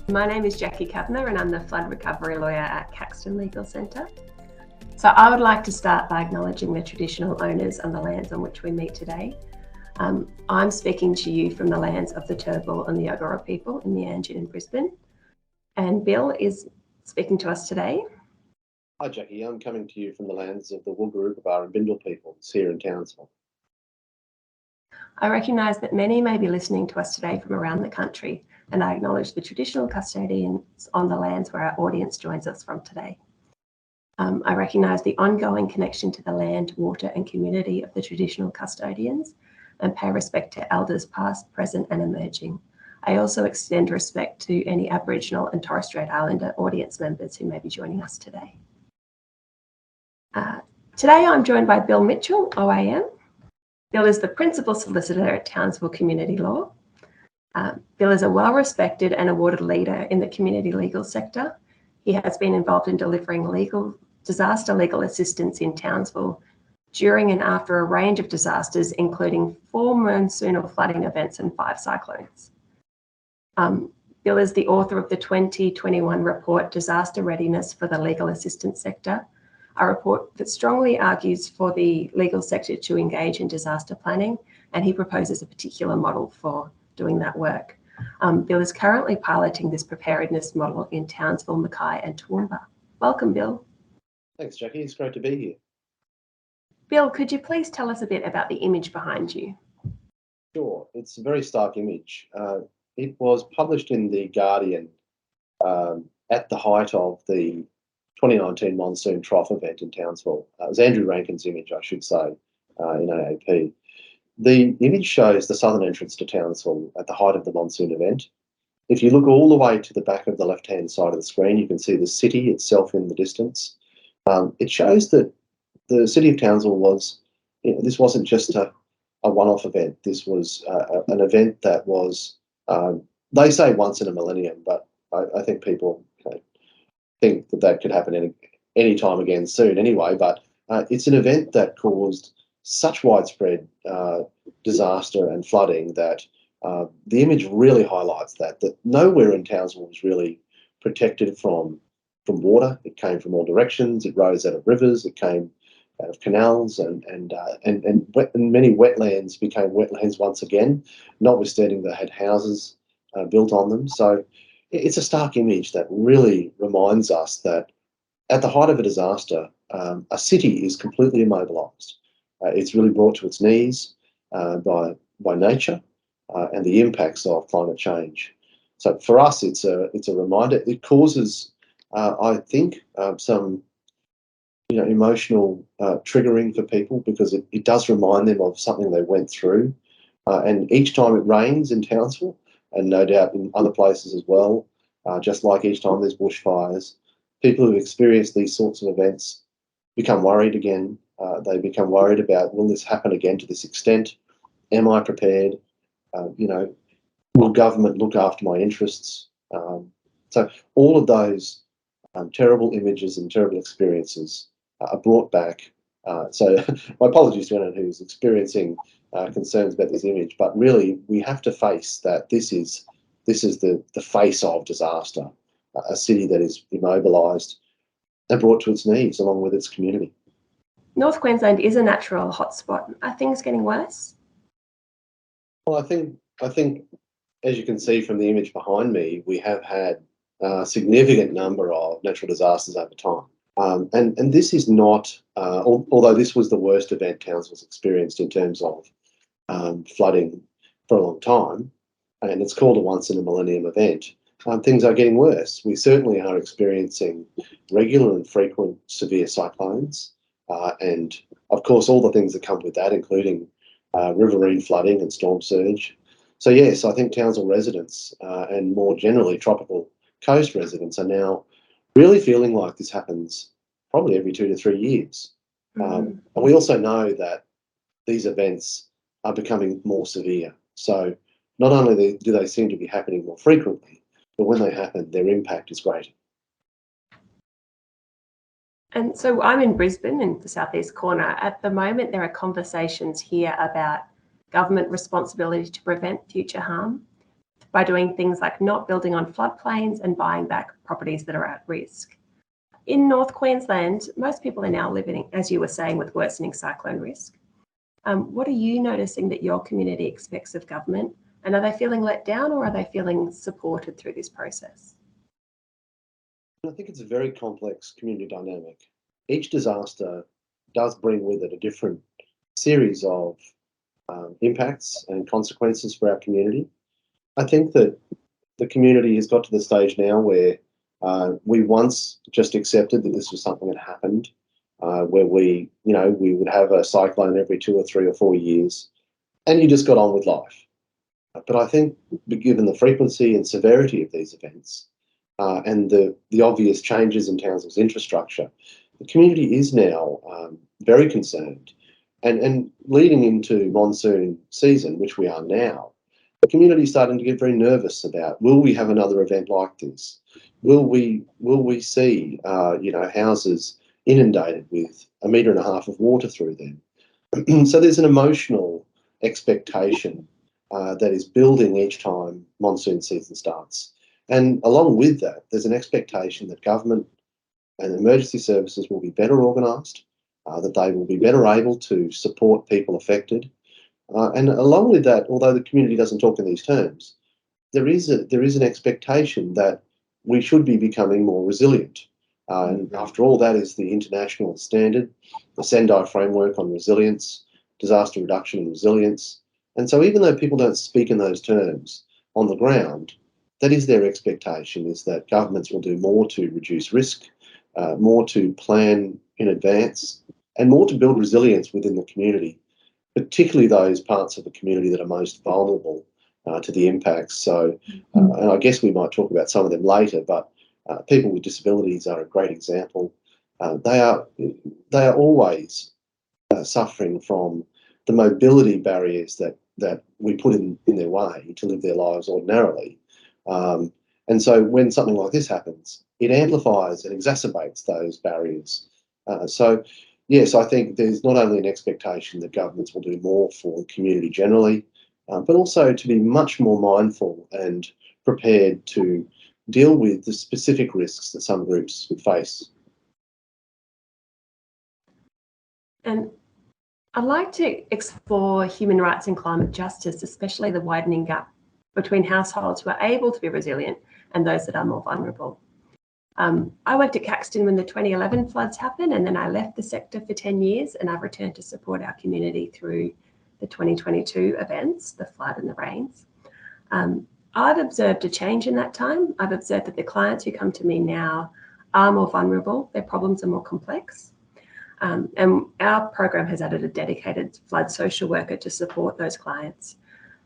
My name is Jacqui Cavanagh and I'm the flood recovery lawyer at Caxton Legal Centre. So I would like to start by acknowledging the traditional owners on the lands on which we meet today. I'm speaking to you from the lands of the Turrbal and the Yagara people in the Anjin in Brisbane. And Bill is speaking to us today. Hi Jacqui, I'm coming to you from the lands of the Wulgurukaba and Bindal peoples here in Townsville. I recognise that many may be listening to us today from around the country, and I acknowledge the traditional custodians on the lands where our audience joins us from today. I recognise the ongoing connection to the land, water and community of the traditional custodians and pay respect to elders past, present and emerging. I also extend respect to any Aboriginal and Torres Strait Islander audience members who may be joining us today. Today I'm joined by Bill Mitchell, OAM. Bill is the Principal Solicitor at Townsville Community Law. Bill is a well-respected and awarded leader in the community legal sector. He has been involved in delivering disaster legal assistance in Townsville during and after a range of disasters, including 4 monsoonal flooding events and 5 cyclones. Bill is the author of the 2021 report, Disaster Readiness for the Legal Assistance Sector, a report that strongly argues for the legal sector to engage in disaster planning, and he proposes a particular model for doing that work. Bill is currently piloting this preparedness model in Townsville, Mackay and Toowoomba. Welcome, Bill. Thanks Jacqui, it's great to be here. Bill, could you please tell us a bit about the image behind you? Sure, it's a very stark image. It was published in The Guardian at the height of the 2019 monsoon trough event in Townsville. It was Andrew Rankin's image, I should say, in AAP. The image shows the southern entrance to Townsville at the height of the monsoon event. If you look all the way to the back of the left-hand side of the screen, you can see the city itself in the distance. It shows that the city of Townsville was, this wasn't just a one-off event. This was an event that was, they say once in a millennium, but I think people think that could happen any time again soon anyway, but it's an event that caused such widespread disaster and flooding that the image really highlights that nowhere in Townsville was really protected from water. It came from all directions. It rose out of rivers. It came out of canals, and many wetlands became wetlands once again, notwithstanding they had houses built on them. So it's a stark image that really reminds us that at the height of a disaster, a city is completely immobilised. It's really brought to its knees by nature and the impacts of climate change. So for us, it's a reminder. It causes, I think, some emotional triggering for people, because it does remind them of something they went through. And each time it rains in Townsville, and no doubt in other places as well, just like each time there's bushfires, people who've experienced these sorts of events become worried again. They become worried about, will this happen again to this extent? Am I prepared? Will government look after my interests? So all of those terrible images and terrible experiences are brought back. So my apologies to anyone who's experiencing concerns about this image, but really we have to face that this is the face of disaster, a city that is immobilised and brought to its knees along with its community. North Queensland is a natural hotspot. Are things getting worse? Well, I think, as you can see from the image behind me, we have had a significant number of natural disasters over time. And this is not, although this was the worst event Townsville's experienced in terms of flooding for a long time, and it's called a once-in-a-millennium event, things are getting worse. We certainly are experiencing regular and frequent severe cyclones, and of course all the things that come with that, including riverine flooding and storm surge. So yes, I think Townsville residents and more generally tropical coast residents are now really feeling like this happens probably every 2 to 3 years. And we also know that these events are becoming more severe. So not only do they seem to be happening more frequently, but when they happen, their impact is greater. And so I'm in Brisbane in the southeast corner. At the moment, there are conversations here about government responsibility to prevent future harm by doing things like not building on floodplains and buying back properties that are at risk. In North Queensland, most people are now living, as you were saying, with worsening cyclone risk. What are you noticing that your community expects of government? And are they feeling let down, or are they feeling supported through this process? I think it's a very complex community dynamic. Each disaster does bring with it a different series of impacts and consequences for our community. I think that the community has got to the stage now where we once just accepted that this was something that happened, where we would have a cyclone every 2 or 3 or 4 years, and you just got on with life. But I think, given the frequency and severity of these events, and the obvious changes in Townsville's infrastructure, the community is now very concerned. And leading into monsoon season, which we are now, the community is starting to get very nervous about, will we have another event like this? Will we see houses inundated with 1.5 meters of water through them? So there's an emotional expectation that is building each time monsoon season starts. And along with that, there's an expectation that government and emergency services will be better organised, that they will be better able to support people affected. And along with that, although the community doesn't talk in these terms, there is an expectation that we should be becoming more resilient. And after all, that is the international standard, the Sendai framework on resilience, disaster reduction and resilience. And so even though people don't speak in those terms on the ground, that is their expectation, is that governments will do more to reduce risk, more to plan in advance, and more to build resilience within the community, particularly those parts of the community that are most vulnerable to the impacts. So, and I guess we might talk about some of them later, but people with disabilities are a great example. They are always suffering from the mobility barriers that we put in their way to live their lives ordinarily. And so when something like this happens, it amplifies and exacerbates those barriers. So yes, I think there's not only an expectation that governments will do more for the community generally, but also to be much more mindful and prepared to deal with the specific risks that some groups would face. And I'd like to explore human rights and climate justice, especially the widening gap between households who are able to be resilient and those that are more vulnerable. I worked at Caxton when the 2011 floods happened, and then I left the sector for 10 years, and I've returned to support our community through the 2022 events, the flood and the rains. I've observed a change in that time. I've observed that the clients who come to me now are more vulnerable, their problems are more complex. And our program has added a dedicated flood social worker to support those clients.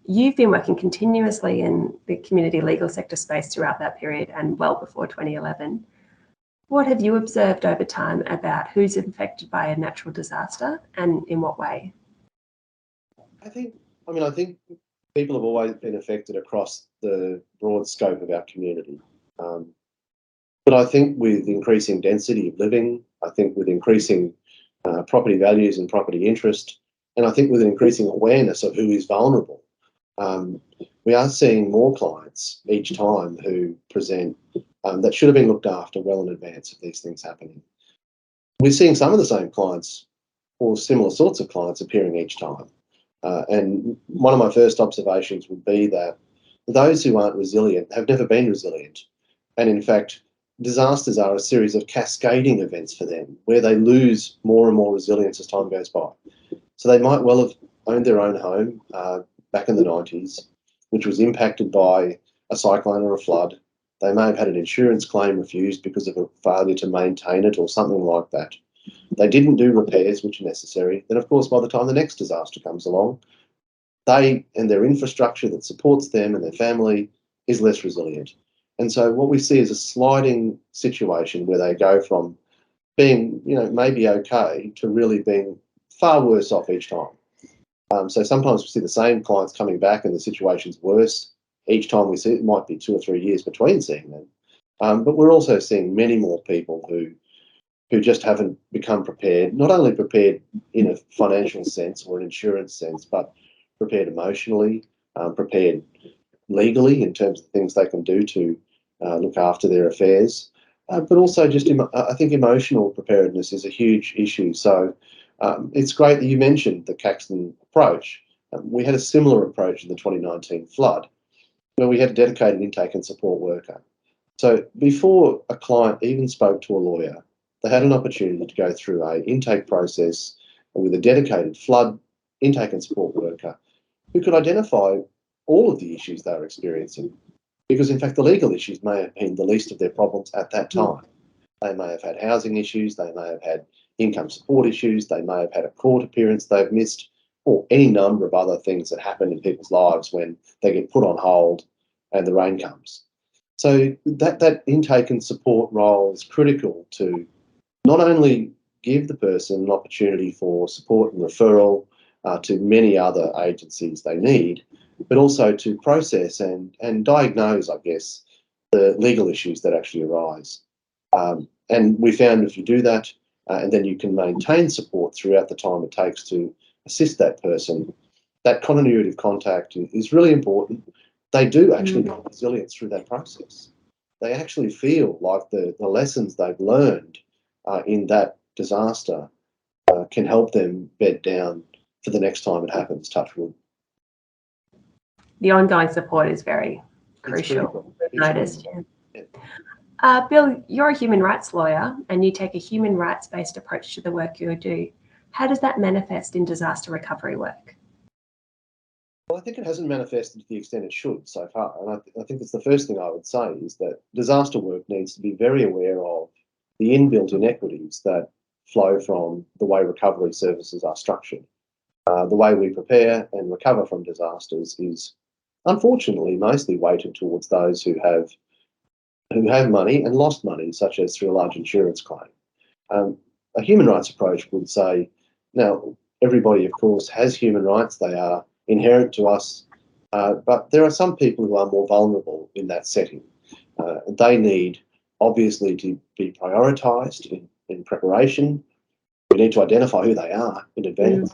You've been working continuously in the community legal sector space throughout that period and well before 2011. What have you observed over time about who's affected by a natural disaster and in what way? I think people have always been affected across the broad scope of our community. But I think with increasing density of living, I think with increasing property values and property interest, and I think with an increasing awareness of who is vulnerable, we are seeing more clients each time who present that should have been looked after well in advance of these things happening. We're seeing some of the same clients or similar sorts of clients appearing each time. And one of my first observations would be that those who aren't resilient have never been resilient. And in fact, disasters are a series of cascading events for them where they lose more and more resilience as time goes by. So they might well have owned their own home back in the 90s, which was impacted by a cyclone or a flood. They may have had an insurance claim refused because of a failure to maintain it or something like that. They didn't do repairs which are necessary. Then, of course, by the time the next disaster comes along, they and their infrastructure that supports them and their family is less resilient. And so what we see is a sliding situation where they go from being, maybe okay to really being far worse off each time. So sometimes we see the same clients coming back and the situation's worse, each time we see it, might be 2 or 3 years between seeing them. But we're also seeing many more people who just haven't become prepared, not only prepared in a financial sense or an insurance sense, but prepared emotionally, prepared legally in terms of things they can do to look after their affairs. But also just, I think emotional preparedness is a huge issue. So it's great that you mentioned the Caxton approach. We had a similar approach in the 2019 flood, where we had a dedicated intake and support worker. So before a client even spoke to a lawyer, they had an opportunity to go through an intake process with a dedicated flood intake and support worker who could identify all of the issues they were experiencing. Because in fact, the legal issues may have been the least of their problems at that time. They may have had housing issues, they may have had income support issues, they may have had a court appearance they've missed, or any number of other things that happen in people's lives when they get put on hold and the rain comes. So that intake and support role is critical to not only give the person an opportunity for support and referral to many other agencies they need, but also to process and diagnose, I guess, the legal issues that actually arise. And we found if you do that, and then you can maintain support throughout the time it takes to assist that person, that continuity of contact is really important. They do actually build resilience through that process. They actually feel like the lessons they've learned in that disaster can help them bed down for the next time it happens, touch wood. The ongoing support is very crucial. Noticed. Bill, you're a human rights lawyer and you take a human rights-based approach to the work you do. How does that manifest in disaster recovery work? Well, I think it hasn't manifested to the extent it should so far. And I think that's the first thing I would say is that disaster work needs to be very aware of the inbuilt inequities that flow from the way recovery services are structured. The way we prepare and recover from disasters is unfortunately mostly weighted towards those who have money and lost money, such as through a large insurance claim. A human rights approach would say, now, everybody, of course, has human rights. They are inherent to us, but there are some people who are more vulnerable in that setting. They need, obviously, to be prioritised in preparation. We need to identify who they are in advance.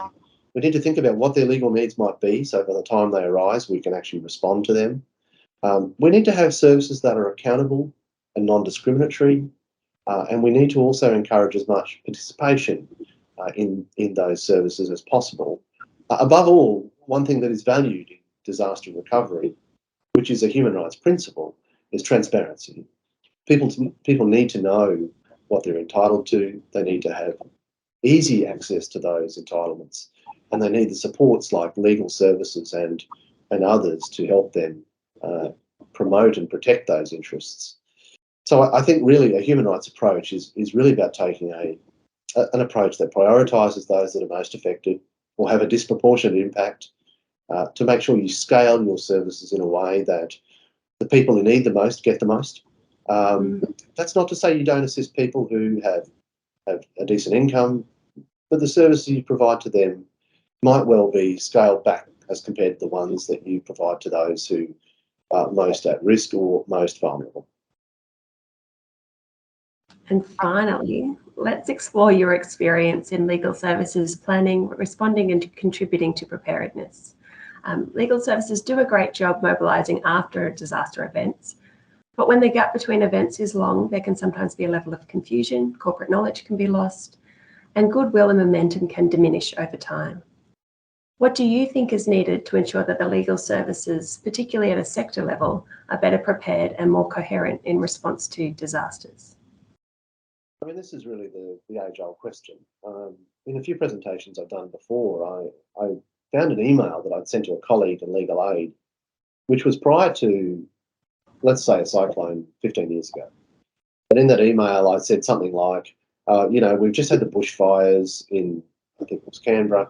We need to think about what their legal needs might be, so by the time they arise, we can actually respond to them. We need to have services that are accountable and non-discriminatory, and we need to also encourage as much participation in those services as possible. Above all, one thing that is valued in disaster recovery, which is a human rights principle, is transparency. People need to know what they're entitled to. They need to have easy access to those entitlements, and they need the supports like legal services and others to help them promote and protect those interests. So I think really a human rights approach is really about taking an approach that prioritises those that are most affected or have a disproportionate impact to make sure you scale your services in a way that the people who need the most get the most. That's not to say you don't assist people who have a decent income, but the services you provide to them might well be scaled back as compared to the ones that you provide to those who are most at risk or most vulnerable. And finally, let's explore your experience in legal services planning, responding and contributing to preparedness. Legal services do a great job mobilising after disaster events, but when the gap between events is long, there can sometimes be a level of confusion, corporate knowledge can be lost, and goodwill and momentum can diminish over time. What do you think is needed to ensure that the legal services, particularly at a sector level, are better prepared and more coherent in response to disasters? I mean, this is really the age-old question. In a few presentations I've done before, I found an email that I'd sent to a colleague in legal aid, which was prior to, let's say, a cyclone 15 years ago. And in that email, I said something like, we've just had the bushfires in, I think it was Canberra,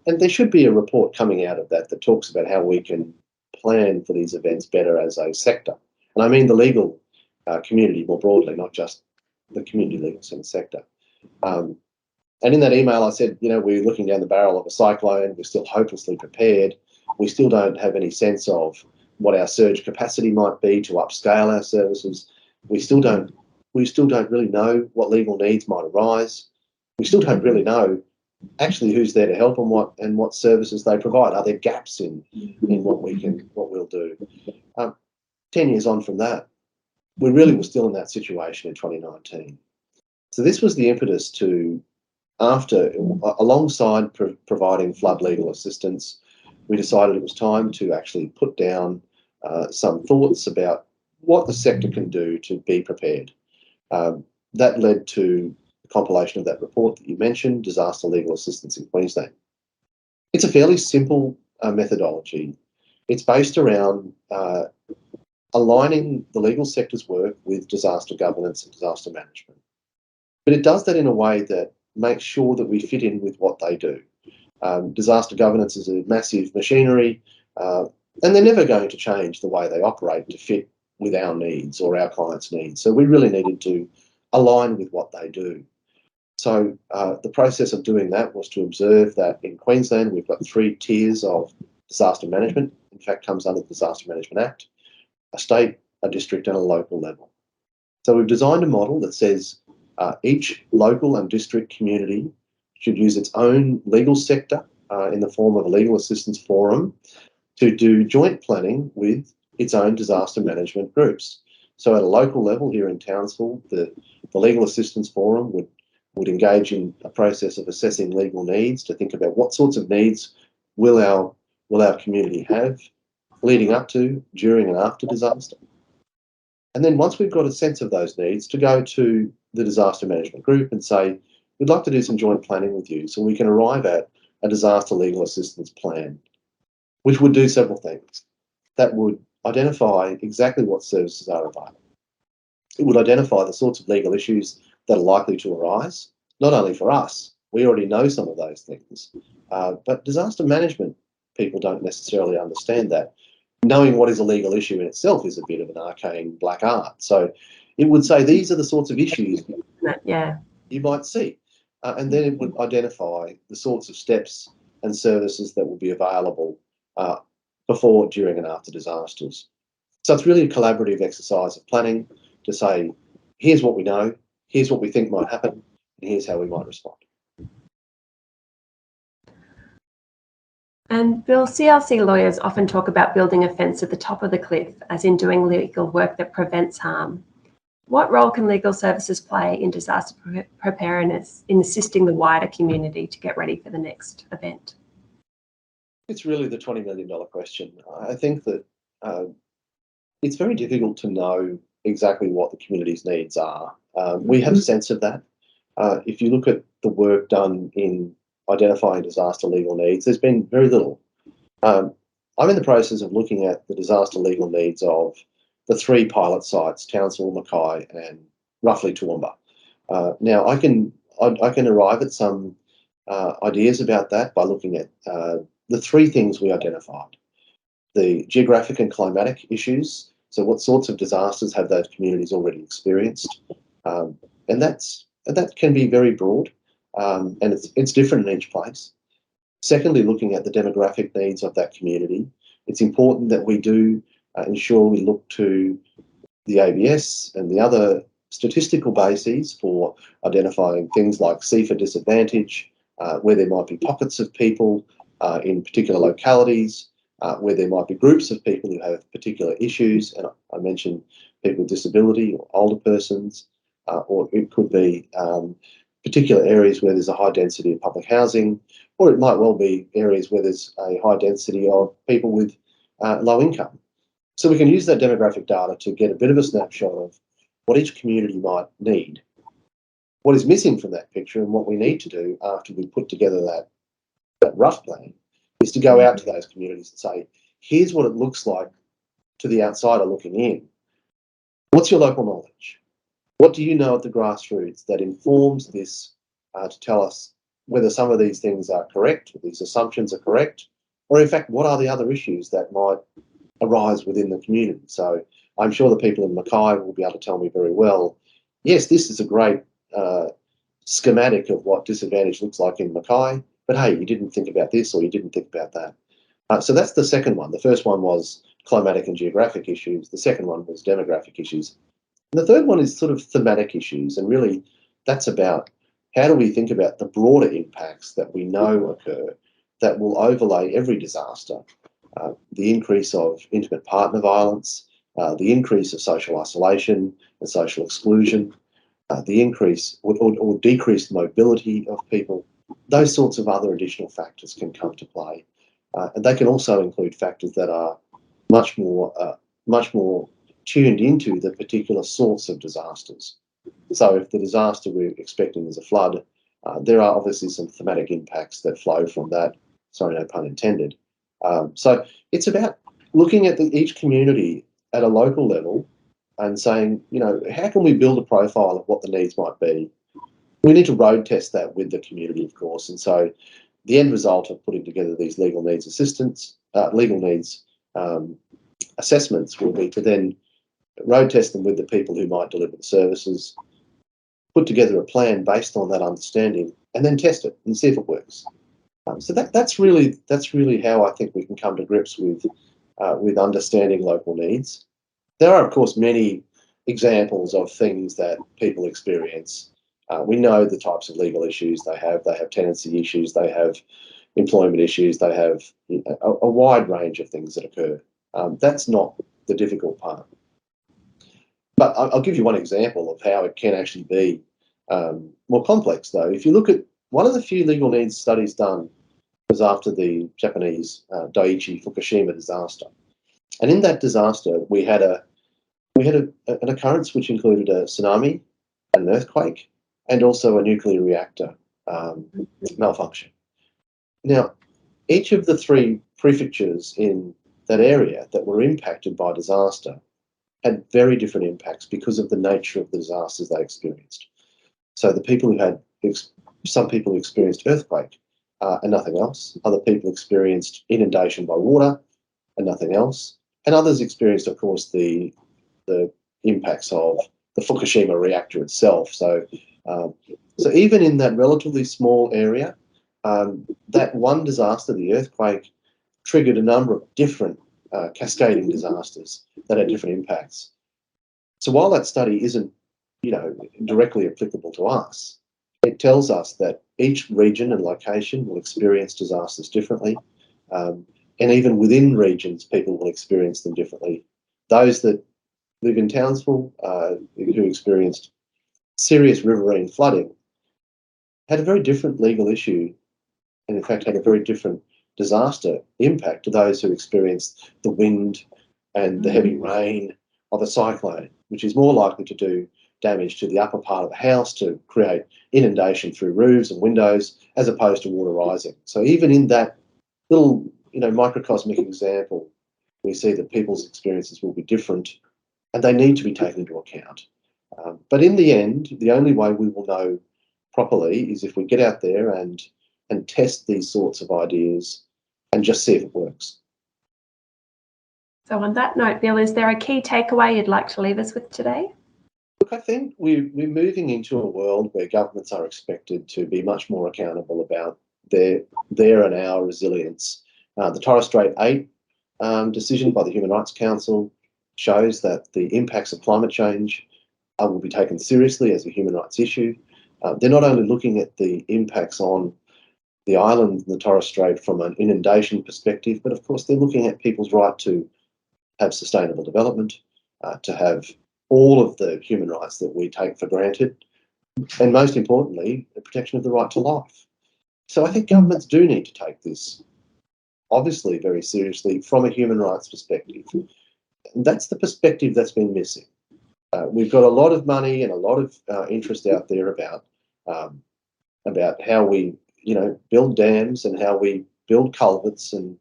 and there should be a report coming out of that talks about how we can plan for these events better as a sector. And I mean the legal community more broadly, not just the community legal sector. And in that email, I said, we're looking down the barrel of a cyclone. We're still hopelessly prepared. We still don't have any sense of what our surge capacity might be to upscale our services. We still don't really know what legal needs might arise. We still don't really know actually who's there to help and what services they provide. Are there gaps in what we'll do? 10 years on from that, we really were still in that situation in 2019. So this was the impetus to, alongside providing flood legal assistance, we decided it was time to actually put down some thoughts about what the sector can do to be prepared. That led to the compilation of that report that you mentioned, Disaster Legal Assistance in Queensland. It's a fairly simple methodology. It's based around aligning the legal sector's work with disaster governance and disaster management. But it does that in a way that makes sure that we fit in with what they do. Disaster governance is a massive machinery, and they're never going to change the way they operate to fit with our needs or our clients' needs. So we really needed to align with what they do. So the process of doing that was to observe that in Queensland, we've got 3 tiers of disaster management. In fact, comes under the Disaster Management Act, a state, a district and a local level. So we've designed a model that says each local and district community should use its own legal sector in the form of a legal assistance forum to do joint planning with its own disaster management groups. So at a local level here in Townsville, the legal assistance forum would engage in a process of assessing legal needs to think about what sorts of needs will our community have leading up to, during and after disaster. And then once we've got a sense of those needs, to go to the disaster management group and say, we'd like to do some joint planning with you so we can arrive at a disaster legal assistance plan, which would do several things. That would identify exactly what services are available. It would identify the sorts of legal issues that are likely to arise, not only for us, we already know some of those things, but disaster management people don't necessarily understand that. Knowing what is a legal issue in itself is a bit of an arcane black art. So it would say these are the sorts of issues you might see. And then it would identify the sorts of steps and services that will be available before, during and after disasters. So it's really a collaborative exercise of planning to say, here's what we know, here's what we think might happen, and here's how we might respond. And Bill, CLC lawyers often talk about building a fence at the top of the cliff, as in doing legal work that prevents harm. What role can legal services play in disaster preparedness in assisting the wider community to get ready for the next event? It's really the $20 million question. I think that it's very difficult to know exactly what the community's needs are. We have a sense of that. If you look at the work done in identifying disaster legal needs, there's been very little. I'm in the process of looking at the disaster legal needs of the 3 pilot sites, Townsville, Mackay and roughly Toowoomba. Now, I can arrive at some ideas about that by looking at the 3 things we identified. The geographic and climatic issues, so what sorts of disasters have those communities already experienced? And that can be very broad, and it's different in each place. Secondly, looking at the demographic needs of that community, it's important that we do ensure we look to the ABS and the other statistical bases for identifying things like CFA disadvantage, where there might be pockets of people in particular localities, where there might be groups of people who have particular issues, and I mentioned people with disability or older persons, or it could be particular areas where there's a high density of public housing, or it might well be areas where there's a high density of people with low income. So we can use that demographic data to get a bit of a snapshot of what each community might need, what is missing from that picture, and what we need to do after we put together that rough plan is to go out to those communities and say, here's what it looks like to the outsider looking in. What's your local knowledge? What do you know at the grassroots that informs this to tell us whether some of these things are correct, or these assumptions are correct, or in fact, what are the other issues that might arise within the community? So I'm sure the people in Mackay will be able to tell me very well, yes, this is a great schematic of what disadvantage looks like in Mackay, but hey, you didn't think about this or you didn't think about that. So that's the second one. The first one was climatic and geographic issues. The second one was demographic issues. And the third one is sort of thematic issues. And really, that's about how do we think about the broader impacts that we know occur that will overlay every disaster. The increase of intimate partner violence, the increase of social isolation and social exclusion, the increase or decreased mobility of people. Those sorts of other additional factors can come to play. And they can also include factors that are much more tuned into the particular sorts of disasters. So if the disaster we're expecting is a flood, there are obviously some thematic impacts that flow from that. Sorry, no pun intended. So it's about looking at each community at a local level and saying, you know, how can we build a profile of what the needs might be? We need to road test that with the community, of course. And so the end result of putting together these legal needs assessments will be to then road test them with the people who might deliver the services, put together a plan based on that understanding, and then test it and see if it works. So that's really how I think we can come to grips with understanding local needs. There are, of course, many examples of things that people experience. We know the types of legal issues they have. They have tenancy issues. They have employment issues. They have a wide range of things that occur. That's not the difficult part. But I'll give you one example of how it can actually be more complex, though. If you look at one of the few legal needs studies done was after the Japanese Daiichi Fukushima disaster. And in that disaster, we had an occurrence which included a tsunami, an earthquake, and also a nuclear reactor malfunction. Now, each of the three prefectures in that area that were impacted by disaster had very different impacts because of the nature of the disasters they experienced. So the people who had, some people experienced earthquake and nothing else. Other people experienced inundation by water and nothing else. And others experienced, of course, the impacts of the Fukushima reactor itself. So even in that relatively small area, that one disaster, the earthquake, triggered a number of different cascading disasters that had different impacts. So while that study isn't, directly applicable to us, it tells us that each region and location will experience disasters differently. And even within regions, people will experience them differently. Those that live in Townsville, who experienced serious riverine flooding, had a very different legal issue, and in fact had a very different disaster impact to those who experienced the wind and the heavy rain of a cyclone, which is more likely to do damage to the upper part of the house, to create inundation through roofs and windows, as opposed to water rising. So even in that little, microcosmic example, we see that people's experiences will be different and they need to be taken into account. But in the end, the only way we will know properly is if we get out there and test these sorts of ideas and just see if it works. So on that note, Bill, is there a key takeaway you'd like to leave us with today? Look, I think we're moving into a world where governments are expected to be much more accountable about their and our resilience. The Torres Strait 8 decision by the Human Rights Council shows that the impacts of climate change will be taken seriously as a human rights issue. They're not only looking at the impacts on the island and the Torres Strait from an inundation perspective, but of course they're looking at people's right to have sustainable development, to have all of the human rights that we take for granted, and most importantly, the protection of the right to life. So I think governments do need to take this obviously very seriously from a human rights perspective. And that's the perspective that's been missing. We've got a lot of money and a lot of interest out there about how we, build dams and how we build culverts and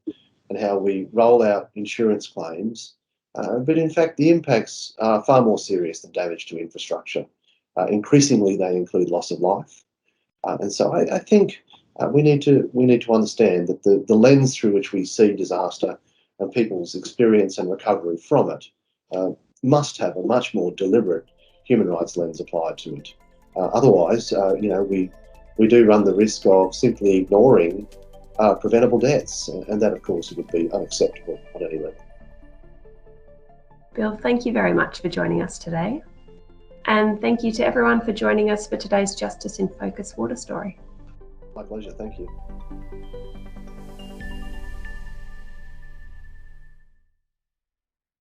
how we roll out insurance claims. But in fact, the impacts are far more serious than damage to infrastructure. Increasingly, they include loss of life. And so I think we need to understand that the lens through which we see disaster and people's experience and recovery from it must have a much more deliberate human rights lens applied to it. Otherwise, we do run the risk of simply ignoring preventable deaths, and that, of course, would be unacceptable on any level. Bill, thank you very much for joining us today. And thank you to everyone for joining us for today's Justice in Focus water story. My pleasure, thank you.